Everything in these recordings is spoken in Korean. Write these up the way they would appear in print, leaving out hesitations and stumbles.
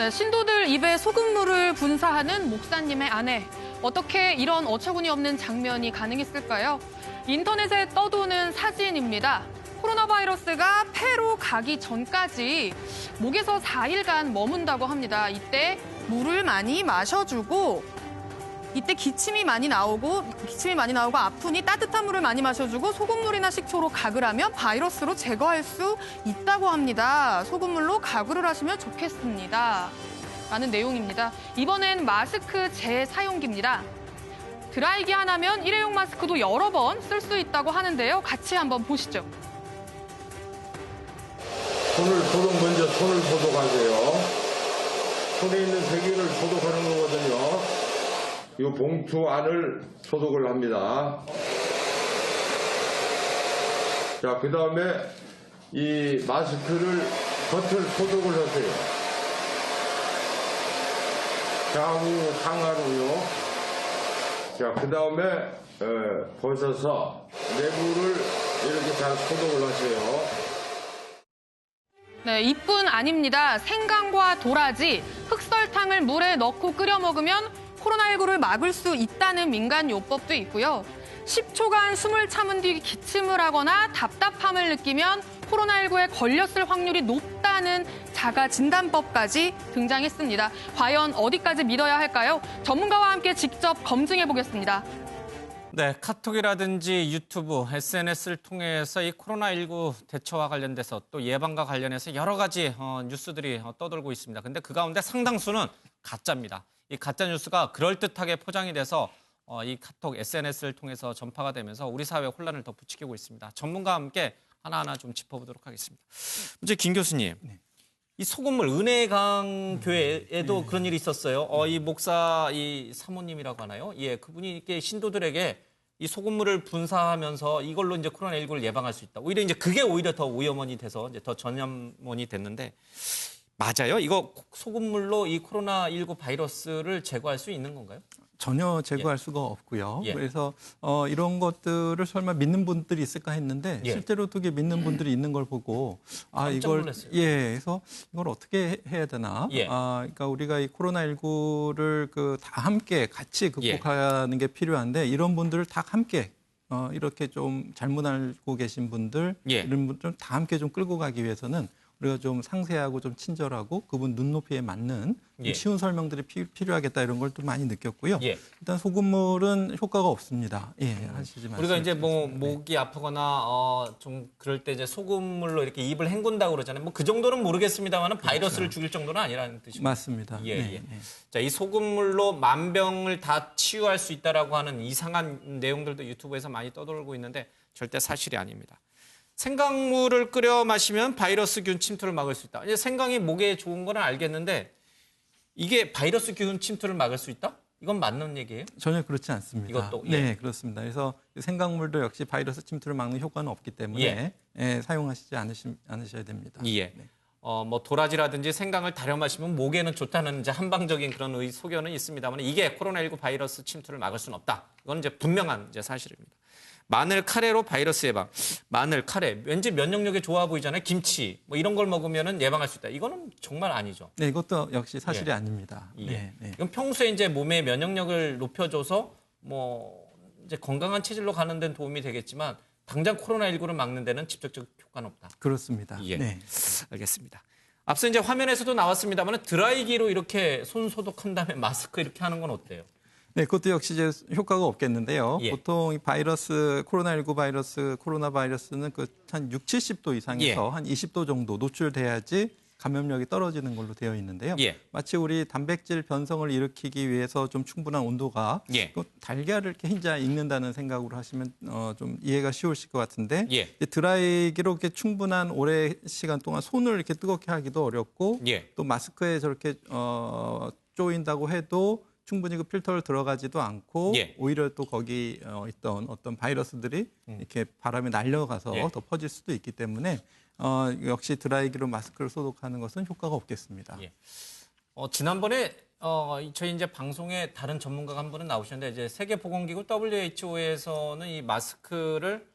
네, 신도들 입에 소금물을 분사하는 목사님의 아내. 어떻게 이런 어처구니 없는 장면이 가능했을까요? 인터넷에 떠도는 사진입니다. 코로나 바이러스가 폐로 가기 전까지 목에서 4일간 머문다고 합니다. 이때 물을 많이 마셔주고 이때 기침이 많이 나오고 아프니 따뜻한 물을 많이 마셔주고 소금물이나 식초로 가글 하면 바이러스로 제거할 수 있다고 합니다. 소금물로 가글을 하시면 좋겠습니다. 라는 내용입니다. 이번엔 마스크 재사용기입니다. 드라이기 하나면 일회용 마스크도 여러 번 쓸 수 있다고 하는데요. 같이 한번 보시죠. 먼저 손을 소독하세요. 손에 있는 세균을 소독하는 거거든요. 이 봉투 안을 소독을 합니다. 자, 그 다음에 이 마스크를 겉을 소독을 하세요. 좌우 상하로요. 자, 그 다음에 벗어서 내부를 이렇게 잘 소독을 하세요. 네, 이뿐 아닙니다. 생강과 도라지, 흑설탕을 물에 넣고 끓여 먹으면 코로나19를 막을 수 있다는 민간요법도 있고요. 10초간 숨을 참은 뒤 기침을 하거나 답답함을 느끼면 코로나19에 걸렸을 확률이 높다는 자가진단법까지 등장했습니다. 과연 어디까지 믿어야 할까요? 전문가와 함께 직접 검증해 보겠습니다. 네, 카톡이라든지 유튜브, SNS를 통해서 이 코로나19 대처와 관련돼서 또 예방과 관련해서 여러 가지 뉴스들이 떠돌고 있습니다. 근데 그 가운데 상당수는 가짜입니다. 이 가짜 뉴스가 그럴듯하게 포장이 돼서 이 카톡, SNS를 통해서 전파가 되면서 우리 사회에 혼란을 더 부추기고 있습니다. 전문가와 함께 하나하나 좀 짚어보도록 하겠습니다. 먼저 김 교수님, 이 소금물 은혜강 교회에도 그런 일이 있었어요. 이 목사 이 사모님이라고 하나요? 예, 그분이 이렇게 신도들에게 이 소금물을 분사하면서 이걸로 이제 코로나19를 예방할 수 있다. 오히려 이제 그게 오히려 더 위험원이 돼서 이제 더 전염원이 됐는데 맞아요? 이거 소금물로 이 코로나19 바이러스를 제거할 수 있는 건가요? 전혀 제거할 수가 없고요. 그래서 이런 것들을 설마 믿는 분들이 있을까 했는데 실제로 그게 믿는 분들이 있는 걸 보고 놀랐어요. 그래서 이걸 어떻게 해야 되나? 그러니까 우리가 이 코로나19를 다 함께 같이 극복하는 게 필요한데 이런 분들을 다 함께 이렇게 좀 잘못 알고 계신 분들 이런 분들 다 함께 좀 끌고 가기 위해서는 우리가 좀 상세하고 좀 친절하고 그분 눈높이에 맞는 쉬운 설명들이 필요하겠다 이런 걸 또 많이 느꼈고요. 일단 소금물은 효과가 없습니다. 하시지 마세요. 우리가 이제 뭐 목이 아프거나 좀 그럴 때 이제 소금물로 이렇게 입을 헹군다고 그러잖아요. 뭐 그 정도는 모르겠습니다만은 바이러스를 죽일 정도는 아니라는 뜻이죠. 맞습니다. 자, 이 소금물로 만병을 다 치유할 수 있다라고 하는 이상한 내용들도 유튜브에서 많이 떠돌고 있는데 절대 사실이 아닙니다. 생강물을 끓여 마시면 바이러스균 침투를 막을 수 있다. 이제 생강이 목에 좋은 건 알겠는데 이게 바이러스균 침투를 막을 수 있다? 이건 맞는 얘기예요? 전혀 그렇지 않습니다. 이것도 네, 그렇습니다. 그래서 생강물도 역시 바이러스 침투를 막는 효과는 없기 때문에 사용하시지 않으셔야 됩니다. 뭐 도라지라든지 생강을 달여 마시면 목에는 좋다는 이제 한방적인 그런 소견은 있습니다만 이게 코로나19 바이러스 침투를 막을 수는 없다. 이건 이제 분명한 이제 사실입니다. 마늘 카레로 바이러스 예방. 마늘 카레 왠지 면역력이 좋아 보이잖아요. 김치 뭐 이런 걸 먹으면은 예방할 수 있다. 이거는 정말 아니죠. 네, 이것도 역시 사실이 아닙니다. 이건 평소에 이제 몸의 면역력을 높여줘서 뭐 이제 건강한 체질로 가는 데는 도움이 되겠지만 당장 코로나19를 막는 데는 직접적 효과는 없다. 그렇습니다. 알겠습니다. 앞서 이제 화면에서도 나왔습니다만 드라이기로 이렇게 손 소독한 다음에 마스크 이렇게 하는 건 어때요? 네, 그것도 역시 이제 효과가 없겠는데요. 보통 이 바이러스, 코로나19 바이러스, 코로나 바이러스는 한 60, 70도 이상에서 한 20도 정도 노출돼야지 감염력이 떨어지는 걸로 되어 있는데요. 마치 우리 단백질 변성을 일으키기 위해서 좀 충분한 온도가 또 달걀을 이렇게 흰자 익는다는 생각으로 하시면 좀 이해가 쉬우실 것 같은데 드라이기로 이렇게 충분한 오래 시간 동안 손을 이렇게 뜨겁게 하기도 어렵고 또 마스크에 저렇게 조인다고 해도 충분히 그 필터를 들어가지도 않고 오히려 또 거기 있던 어떤 바이러스들이 이렇게 바람에 날려가서 더 퍼질 수도 있기 때문에 역시 드라이기로 마스크를 소독하는 것은 효과가 없겠습니다. 지난번에 저희 이제 방송에 다른 전문가가 한 분은 나오셨는데 이제 세계보건기구 WHO에서는 이 마스크를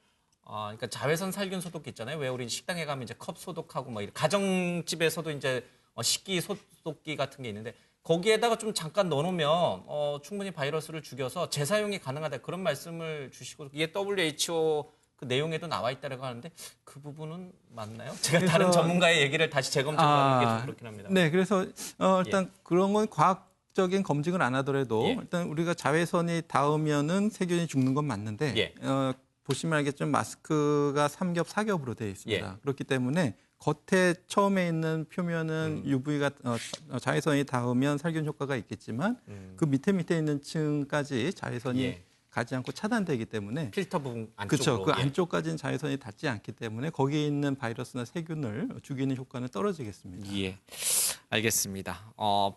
그러니까 자외선 살균 소독기 있잖아요. 왜 우리 식당에 가면 이제 컵 소독하고 뭐 가정집에서도 이제 식기 소독기 같은 게 있는데 거기에다가 좀 잠깐 넣어놓으면 충분히 바이러스를 죽여서 재사용이 가능하다 그런 말씀을 주시고 이게 WHO 그 내용에도 나와 있다고 하는데 그 부분은 맞나요? 제가 다른 전문가의 얘기를 다시 재검증하는 게 좀 그렇긴 합니다. 네, 그래서 일단 그런 건 과학적인 검증을 안 하더라도 일단 우리가 자외선이 닿으면은 세균이 죽는 건 맞는데 보시면 알겠지만 마스크가 3겹, 4겹으로 되어 있습니다. 그렇기 때문에 겉에 처음에 있는 표면은 UV가 자외선이 닿으면 살균 효과가 있겠지만 그 밑에 있는 층까지 자외선이 가지 않고 차단되기 때문에 필터 부분 안쪽으로. 그렇죠. 그 안쪽까지는 자외선이 닿지 않기 때문에 거기에 있는 바이러스나 세균을 죽이는 효과는 떨어지겠습니다. 예, 알겠습니다.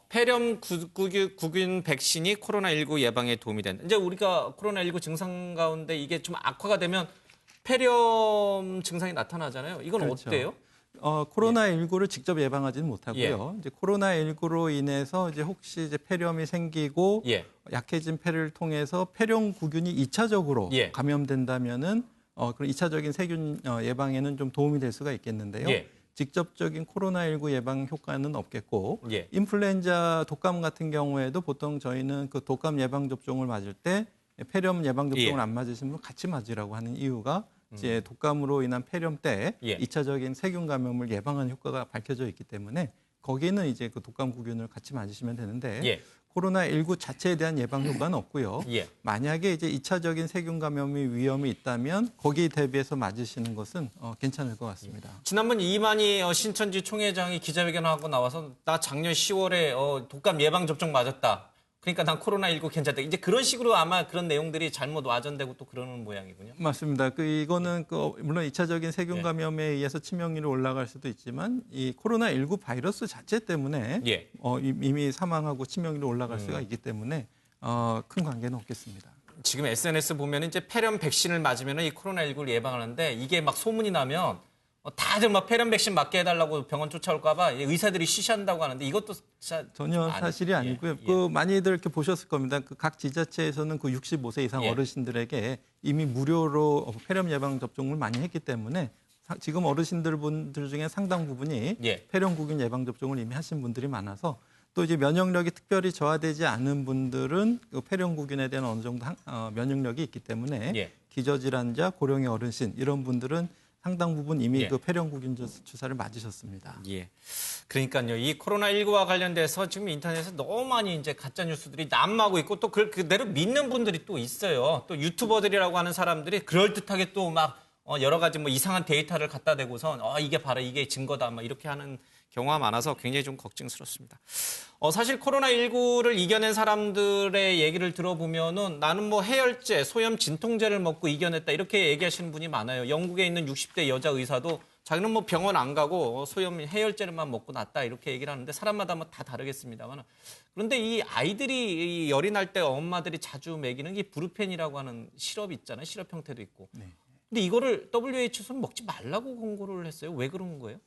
폐렴 구균 백신이 코로나19 예방에 도움이 된다. 이제 우리가 코로나19 증상 가운데 이게 좀 악화가 되면 폐렴 증상이 나타나잖아요. 이건 그렇죠. 어때요? 코로나19를 직접 예방하지는 못하고요. 이제 코로나19로 인해서 이제 혹시 이제 폐렴이 생기고 약해진 폐를 통해서 폐렴구균이 2차적으로 감염된다면은 그런 2차적인 세균 예방에는 좀 도움이 될 수가 있겠는데요. 직접적인 코로나19 예방 효과는 없겠고 인플루엔자 독감 같은 경우에도 보통 저희는 그 독감 예방 접종을 맞을 때 폐렴 예방 접종을 안 맞으신 분 같이 맞으라고 하는 이유가 이제 독감으로 인한 폐렴 때 2차적인 세균 감염을 예방하는 효과가 밝혀져 있기 때문에 거기는 이제 그 독감구균을 같이 맞으시면 되는데 코로나19 자체에 대한 예방 효과는 없고요. 만약에 이제 2차적인 세균 감염의 위험이 있다면 거기에 대비해서 맞으시는 것은 괜찮을 것 같습니다. 지난번 이만희 신천지 총회장이 기자회견하고 나와서 나 작년 10월에 독감 예방 접종 맞았다. 그러니까 난 코로나19 괜찮다. 이제 그런 식으로 아마 그런 내용들이 잘못 와전되고 또 그러는 모양이군요. 맞습니다. 이거는 물론 2차적인 세균 감염에 의해서 치명률이 올라갈 수도 있지만 이 코로나19 바이러스 자체 때문에 이미 사망하고 치명률이 올라갈 수가 있기 때문에 큰 관계는 없겠습니다. 지금 SNS 보면 이제 폐렴 백신을 맞으면 이 코로나19를 예방하는데 이게 막 소문이 나면 다들 막 폐렴 백신 맞게 해달라고 병원 쫓아올까 봐 의사들이 쉬쉬한다고 하는데 이것도 전혀 사실이 아니고요. 많이들 이렇게 보셨을 겁니다. 각 지자체에서는 65세 이상 어르신들에게 이미 무료로 폐렴 예방 접종을 많이 했기 때문에 지금 어르신들 중에 상당 부분이 폐렴구균 예방 접종을 이미 하신 분들이 많아서 또 이제 면역력이 특별히 저하되지 않은 분들은 그 폐렴구균에 대한 어느 정도 면역력이 있기 때문에 기저질환자, 고령의 어르신 이런 분들은 상당 부분 이미 그 폐렴구균 주사를 맞으셨습니다. 그러니까요. 이 코로나19와 관련돼서 지금 인터넷에 너무 많이 이제 가짜 뉴스들이 난무하고 있고 또 그대로 믿는 분들이 또 있어요. 또 유튜버들이라고 하는 사람들이 그럴듯하게 또 막 여러 가지 뭐 이상한 데이터를 갖다 대고서 이게 바로 이게 증거다 막 이렇게 하는 경우가 많아서 굉장히 좀 걱정스럽습니다. 사실 코로나19를 이겨낸 사람들의 얘기를 들어보면은 나는 뭐 해열제, 소염 진통제를 먹고 이겨냈다 이렇게 얘기하시는 분이 많아요. 영국에 있는 60대 여자 의사도 자기는 뭐 병원 안 가고 소염 해열제를만 먹고 낫다 이렇게 얘기를 하는데 사람마다 뭐 다 다르겠습니다만 그런데 이 아이들이 이 열이 날 때 엄마들이 자주 먹이는 게 브루펜이라고 하는 시럽 있잖아요. 시럽 형태도 있고. 근데 이거를 WHO는 먹지 말라고 권고를 했어요. 왜 그런 거예요?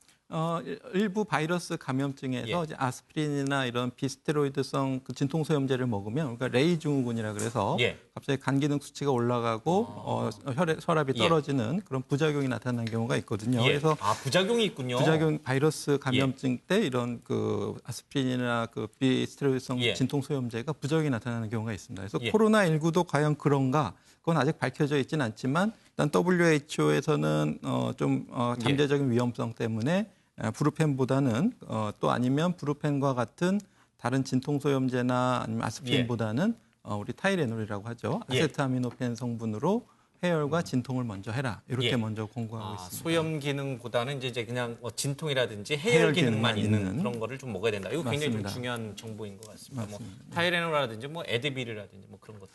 일부 바이러스 감염증에서 이제 아스피린이나 이런 비스테로이드성 그 진통소염제를 먹으면 그러니까 레이 증후군이라 그래서 갑자기 간 기능 수치가 올라가고 혈압이 떨어지는 그런 부작용이 나타나는 경우가 있거든요. 그래서 부작용이 있군요. 부작용 바이러스 감염증 때 이런 그 아스피린이나 그 비스테로이드성 진통소염제가 부작용이 나타나는 경우가 있습니다. 그래서 코로나19도 과연 그런가? 그건 아직 밝혀져 있지는 않지만 일단 WHO에서는 좀 잠재적인 위험성 때문에 브루펜보다는 또 아니면 브루펜과 같은 다른 진통소염제나 아니면 아스피린보다는 우리 타이레놀이라고 하죠. 아세트아미노펜 성분으로 해열과 진통을 먼저 해라. 이렇게 먼저 권고하고 있습니다. 소염 기능보다는 이제 그냥 진통이라든지 해열 기능만 있는 그런 거를 좀 먹어야 된다. 이거 굉장히 좀 중요한 정보인 것 같습니다. 뭐 타이레놀이라든지 뭐 에드빌이라든지 뭐 그런 것들.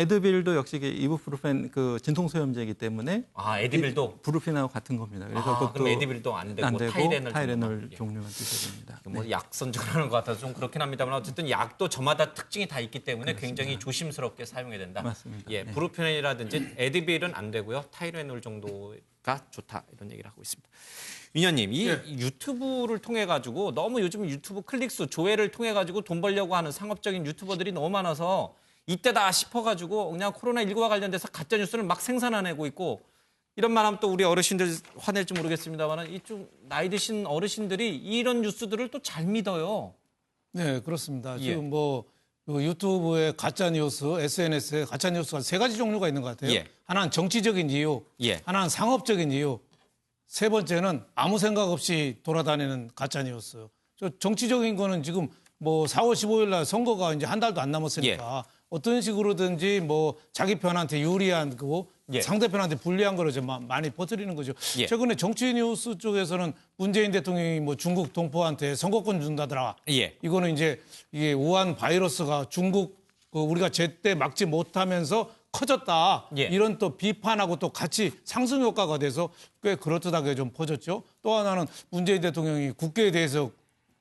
에드빌도 역시 이부프로펜 그 진통소염제이기 때문에 에드빌도 브루펜하고 같은 겁니다. 그래서 그것도 그럼 에드빌도 안 되고 타이레놀 종류만 드셔야 됩니다. 뭐 약 선정하는 것 같아서 좀 그렇긴 합니다만 어쨌든 약도 저마다 특징이 다 있기 때문에 굉장히 조심스럽게 사용해야 된다. 맞습니다. 브루펜이라든지 에드빌은 안 되고요. 타이레놀 정도가 좋다 이런 얘기를 하고 있습니다. 위원님, 이 유튜브를 통해 가지고 너무 요즘 유튜브 클릭수 조회를 통해 가지고 돈 벌려고 하는 상업적인 유튜버들이 너무 많아서 이때다 싶어 가지고 그냥 코로나19와 관련돼서 가짜 뉴스를 막 생산해내고 있고 이런 말하면 또 우리 어르신들 화낼지 모르겠습니다만 이 좀 나이 드신 어르신들이 이런 뉴스들을 또 잘 믿어요. 네, 그렇습니다. 예. 지금 뭐 유튜브에 가짜 뉴스, SNS에 가짜 뉴스가 세 가지 종류가 있는 것 같아요. 예. 하나는 정치적인 이유, 예. 하나는 상업적인 이유, 세 번째는 아무 생각 없이 돌아다니는 가짜 뉴스. 저 정치적인 거는 지금 뭐 4월 15일 날 선거가 이제 한 달도 안 남았으니까 어떤 식으로든지 뭐 자기 편한테 유리한 거 예. 상대편한테 불리한 거를 좀 많이 퍼뜨리는 거죠. 예. 최근에 정치 뉴스 쪽에서는 문재인 대통령이 뭐 중국 동포한테 선거권 준다더라. 예. 이거는 이제 이게 우한 바이러스가 중국 우리가 제때 막지 못하면서 커졌다. 예. 이런 또 비판하고 또 같이 상승 효과가 돼서 꽤 그럴듯하게 좀 퍼졌죠. 또 하나는 문재인 대통령이 국회에 대해서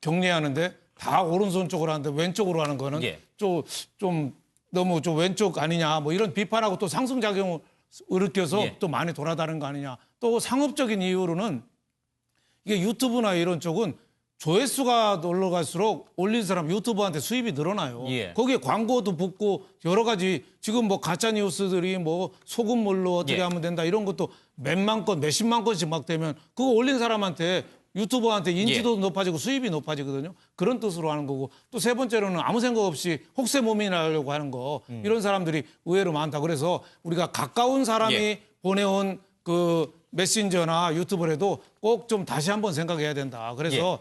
격려하는데 다 오른손 쪽으로 하는데 왼쪽으로 하는 거는 예. 좀 너무 좀 왼쪽 아니냐 뭐 이런 비판하고 또 상승작용을 일으켜서 예. 또 많이 돌아다니는 거 아니냐. 또 상업적인 이유로는 이게 유튜브나 이런 쪽은 조회수가 올라갈수록 올린 사람 유튜버한테 수입이 늘어나요. 예. 거기에 광고도 붙고 여러 가지 지금 뭐 가짜 뉴스들이 뭐 소금물로 어떻게 예. 하면 된다 이런 것도 몇만 건, 몇십만 건씩 막 되면 그거 올린 사람한테 유튜버한테 인지도 높아지고 수입이 높아지거든요. 그런 뜻으로 하는 거고 또 세 번째로는 아무 생각 없이 혹세무민하려고 하는 거 이런 사람들이 의외로 많다. 그래서 우리가 가까운 사람이 예. 보내온 그 메신저나 유튜브라도 꼭 좀 다시 한번 생각해야 된다. 그래서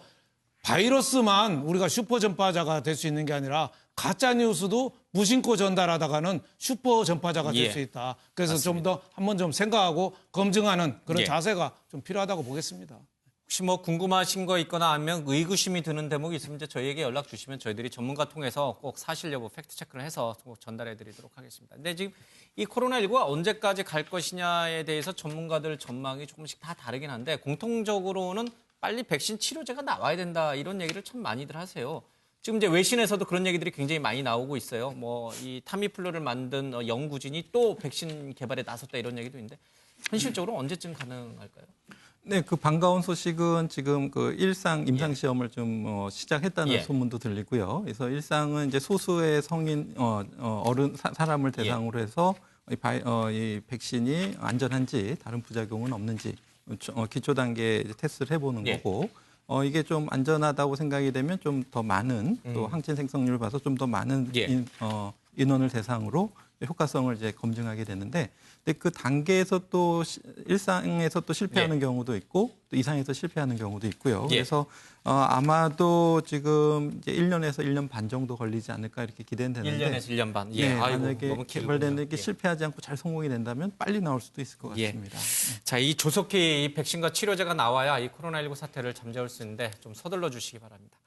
바이러스만 우리가 슈퍼 전파자가 될 수 있는 게 아니라 가짜 뉴스도 무심코 전달하다가는 슈퍼 전파자가 될 예. 수 있다. 그래서 좀 더 한번 좀 생각하고 검증하는 그런 예. 자세가 좀 필요하다고 보겠습니다. 혹시 뭐 궁금하신 거 있거나 아니면 의구심이 드는 대목이 있으면 이제 저희에게 연락 주시면 저희들이 전문가 통해서 꼭 사실 여부 팩트 체크를 해서 꼭 전달해 드리도록 하겠습니다. 근데 지금 이 코로나19가 언제까지 갈 것이냐에 대해서 전문가들 전망이 조금씩 다 다르긴 한데 공통적으로는 빨리 백신 치료제가 나와야 된다 이런 얘기를 참 많이들 하세요. 지금 이제 외신에서도 그런 얘기들이 굉장히 많이 나오고 있어요. 뭐 이 타미플루를 만든 연구진이 또 백신 개발에 나섰다 이런 얘기도 있는데 현실적으로 언제쯤 가능할까요? 네, 그 반가운 소식은 지금 그 일상 임상 시험을 좀 시작했다는 예. 소문도 들리고요. 그래서 일상은 이제 소수의 성인 어른 사람을 대상으로 해서 이 백신이 안전한지 다른 부작용은 없는지 기초 단계 테스트를 해보는 예. 거고. 이게 좀 안전하다고 생각이 되면 좀 더 많은 또 항체 생성률을 봐서 좀 더 많은 예. 인원을 대상으로 효과성을 이제 검증하게 되는데, 근데 그 단계에서 또 일상에서 또 실패하는 예. 경우도 있고 또 이상에서 실패하는 경우도 있고요. 예. 그래서 아마도 지금 이제 1년에서 1년 반 정도 걸리지 않을까 이렇게 기대는 되는데. 1년에서 1년 반. 예, 아이고, 만약에 너무 개발되는 게 예. 실패하지 않고 잘 성공이 된다면 빨리 나올 수도 있을 것 예. 같습니다. 자, 이 조속히 이 백신과 치료제가 나와야 이 코로나19 사태를 잠재울 수 있는데 좀 서둘러 주시기 바랍니다.